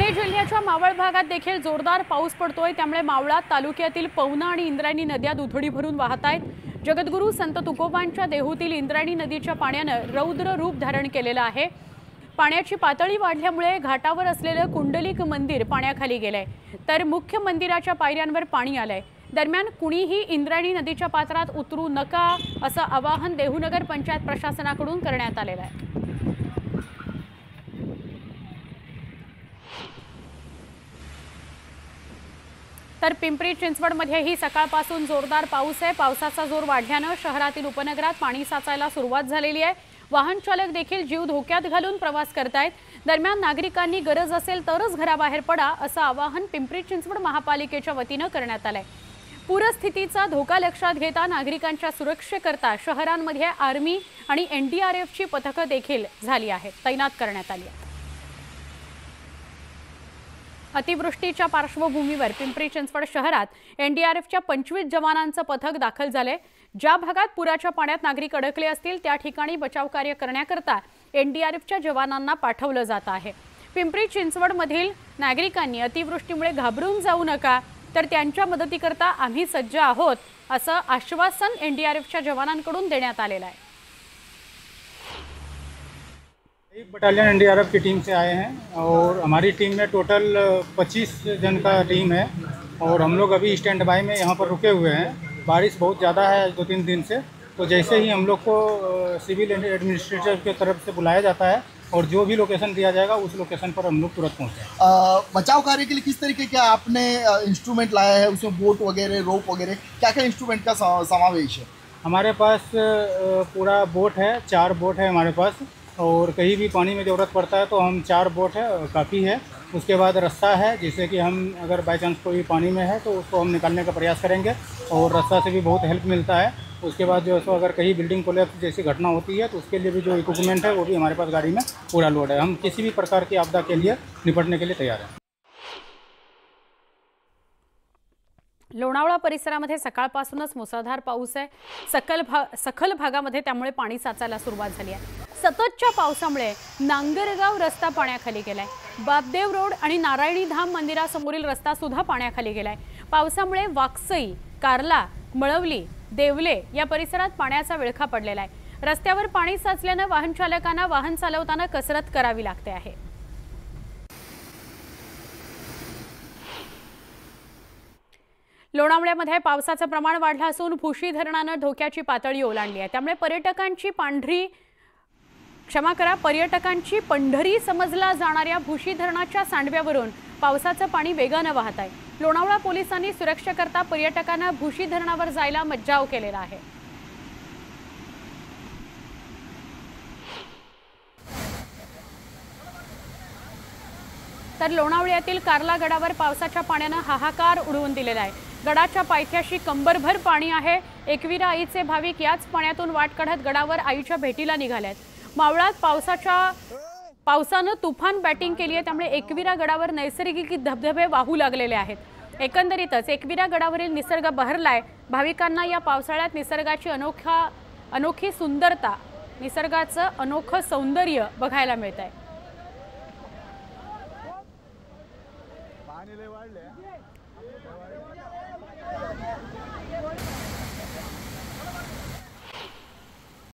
ठाणे जिल्ह्याच्या मावळ भागात देखील जोरदार पाऊस पडतोय। त्यामुळे मावळा तालुक्यातील पवना आणि इंद्रायणी नद्या दुथडी भरून वाहत आहेत। जगद्गुरू संत तुकोबांच्या देहूतील इंद्रायणी नदीच्या पाण्याने रौद्र रूप धारण केलेलं आहे। पाण्याची पातळी वाढल्यामुळे घाटावर असलेलं कुंडलिक मंदिर पाण्याखाली गेलंय, तर मुख्य मंदिराच्या पायऱ्यांवर पाणी आलंय। दरम्यान कुणीही इंद्रायणी नदीच्या पात्रात उतरू नका असं आवाहन देहूनगर पंचायत प्रशासनाकडून करण्यात आलेलं आहे। तर पिंपरी चिंचवडमध्येही सकाळपासून जोरदार पाऊस आहे। पावसाचा जोर वाढल्याने शहरातील उपनगरात पाणी साचायला सुरुवात झालेली आहे। वाहन चालक देखील जीव धोक्यात घालून प्रवास करतायत। दरम्यान नागरिकांनी गरज असेल तरच घराबाहेर पडा असं आवाहन पिंपरी चिंचवड महापालिकेच्या वतीने करण्यात आलंय। पूरस्थितीचा धोका लक्षात घेता नागरिकांच्या सुरक्षेकरता शहरांमध्ये आर्मी आणि एनडीआरएफची पथकं देखील तैनात करण्यात आली आहेत। अतिवृष्टीच्या पार्श्वभूमीवर पिंपरी चिंचवड शहरात एनडीआरएफच्या 25 जवानांचं पथक दाखल झाले। ज्या भागात पुराच्या पाण्यात नागरिक अडकले असतील त्या ठिकाणी बचाव कार्य करण्याकरता एनडीआरएफच्या जवानांना पाठवलं जात आहे। पिंपरी चिंचवडमधील नागरिकांनी अतिवृष्टीमुळे घाबरून जाऊ नका, तर त्यांच्या मदतीकरता आम्ही सज्ज आहोत असं आश्वासन एनडीआरएफच्या जवानांकडून देण्यात आलेलं आहे। एक बटालियन एनडीआरएफ की टीम से आए हैं और हमारी टीम में टोटल 25 जन का टीम है और हम लोग अभी स्टैंड बाय में यहाँ पर रुके हुए हैं। बारिश बहुत ज़्यादा है 2-3 दिन से, तो जैसे ही हम लोग को सिविल एडमिनिस्ट्रेटर की तरफ से बुलाया जाता है और जो भी लोकेशन दिया जाएगा उस लोकेशन पर हम लोग तुरंत पहुँचे। बचाव कार्य के लिए किस तरीके का आपने इंस्ट्रूमेंट लाया है, उसमें बोट वगैरह, रोप वगैरह, क्या क्या इंस्ट्रूमेंट का समावेश है? हमारे पास पूरा बोट है, 4 बोट है हमारे पास, और कहीं भी पानी में ज़रूरत पड़ता है तो हम 4 बोट है काफ़ी है। उसके बाद रास्ता है, जिससे कि हम अगर बाई चांस कोई पानी में है तो उसको हम निकालने का प्रयास करेंगे और रास्ता से भी बहुत हेल्प मिलता है। उसके बाद जो है सो अगर कहीं बिल्डिंग कोलैप्स जैसी घटना होती है तो उसके लिए भी जो इक्विपमेंट है वो भी हमारे पास गाड़ी में पूरा लोड है। हम किसी भी प्रकार की आपदा के लिए निपटने के लिए तैयार हैं। लोणावळा परिसरामध्ये सकाळपासूनच मुसळधार पाऊस आहे। सखल भागामध्ये त्यामुळे पाणी साचायला सुरुवात झाली आहे। सततच्या पावसामुळे नांगरगाव रस्ता पाण्याखाली गेलाय। बापदेव रोड आणि नारायणी धाम मंदिरासमोरील रस्ता सुद्धा पाण्याखाली गेलाय। पावसामुळे वाकसई, कारला, मळवली, देवले या परिसरात पाण्याचा विळखा पडलेला आहे। रस्त्यावर पाणी साचल्याने वाहन चालकांना वाहन चालवताना कसरत करावी लागते आहे। लोणावळ्यामध्ये पावसाचं प्रमाण वाढलं असून भुशी धरणाने धोक्याची पातळी ओलांडली आहे। त्यामुळे पर्यटकांची पंढरी समजला जाणाऱ्या भुशी धरणाच्या सांडव्यावरून पावसाचं पाणी वेगाने वाहत आहे। लोणावळा पोलिसांनी सुरक्षेकरता पर्यटकांना भुशी धरणावर जायला मज्जाव केलेला आहे। तर लोणावळ्यातील कारला गडावर पावसाच्या पाण्याने हाहाकार उडवून दिलेला आहे। गडाच्या पायथ्याशी कंबरभर पाणी आहे। एकविरा आईचे भाविक याच पाण्यातून वाट काढत गडावर आईच्या भेटीला निघालेत। मावळात पावसाने तुफान बॅटिंग केली आहे, त्यामुळे एकविरा गडावर नैसर्गिक धबधबे वाहू लागलेले आहेत। एकंदरीतच एकविरा गडावरील निसर्ग बहरलाय। भाविकांना या पावसाळ्यात निसर्गाची अनोखी सुंदरता, निसर्गाचं अनोखं सौंदर्य बघायला मिळतंय।